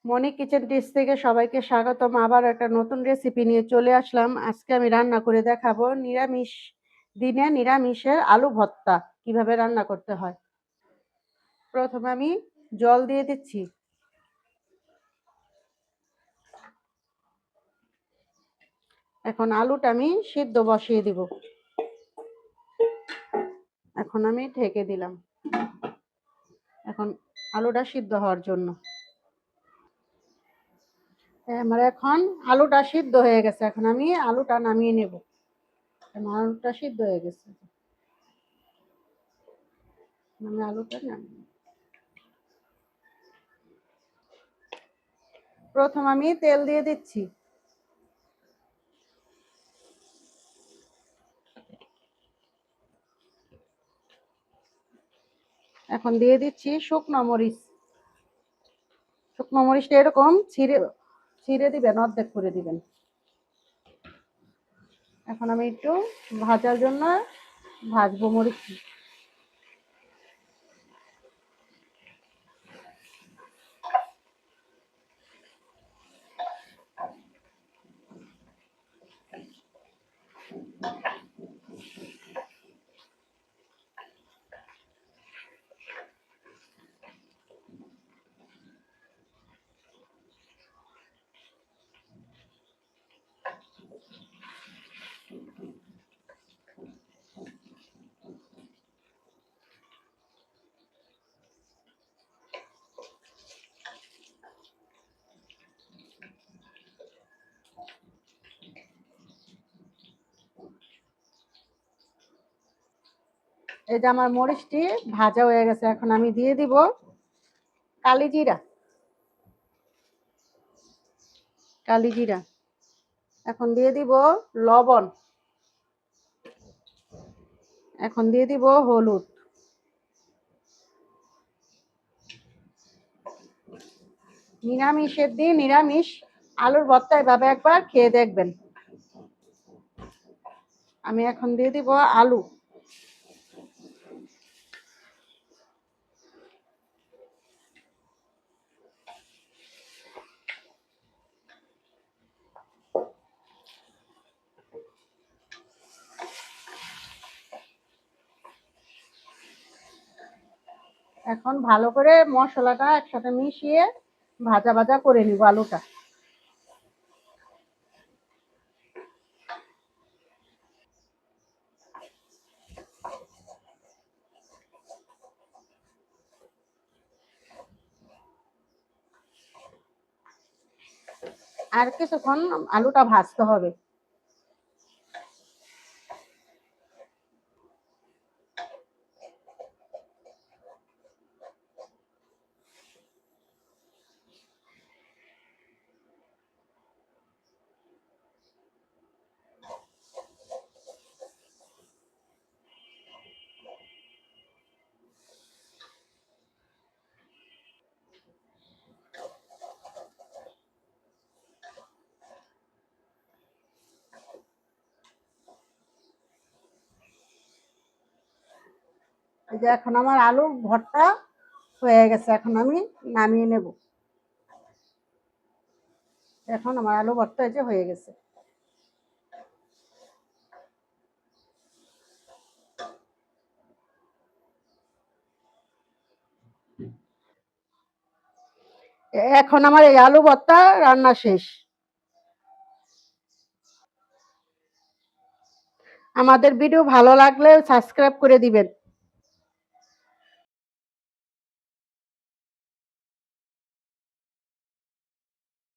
মনি kitchen tips থেকে সবাইকে স্বাগতম। আবার একটা নতুন রেসিপি নিয়ে চলে আসলাম। আজকে আমি রান্না করে দেখাবো নিরামিষ দিনে নিরামিষের আলু ভর্তা কিভাবে রান্না করতে হয়। প্রথমে আমি জল দিয়ে দিচ্ছি। এখন আলুটা আমি সিদ্ধ বসিয়ে দিব। এখন আমি ঢেকে দিলাম। এখন আলুটা সিদ্ধ হওয়ার জন্য। আমার এখন আলুটা সিদ্ধ হয়ে গেছে। এখন আমি আলুটা নামিয়ে নেব। আলুটা সিদ্ধ হয়ে গেছে। আমি আলুটা নামিয়ে প্রথম আমি তেল দিয়ে দিচ্ছি। এখন দিয়ে দিচ্ছি শুকনো মরিচ। শুকনো মরিচটা এরকম ছিঁড়ে ছিঁড়ে দিবেন, অর্ধেক করে দিবেন। এখন আমি একটু ভাজার জন্য ভাজবো মরিচ। এই যে আমার মরিচটি ভাজা হয়ে গেছে। এখন আমি দিয়ে দিব কালি জিরা। কালি জিরা। এখন দিয়ে দিব লবণ। এখন দিয়ে দিব হলুদ। নিরামিষের দিন নিরামিষ আলুর ভর্তা এভাবে একবার খেয়ে দেখবেন। আমি এখন দিয়ে দিব আলু। এখন ভালো করে মশলাটা একসাথে মিশিয়ে ভাজা ভাজা করে নিব আলুটা। আর কিছুক্ষণ আলুটা ভাজতে হবে। এই যে এখন আমার আলু ভর্তা হয়ে গেছে। এখন আমি নামিয়ে নেব। এখন আমার আলু ভর্তা এই যে হয়ে গেছে। এখন আমার এই আলু ভর্তা রান্না শেষ। আমাদের ভিডিও ভালো লাগলে সাবস্ক্রাইব করে দিবেন।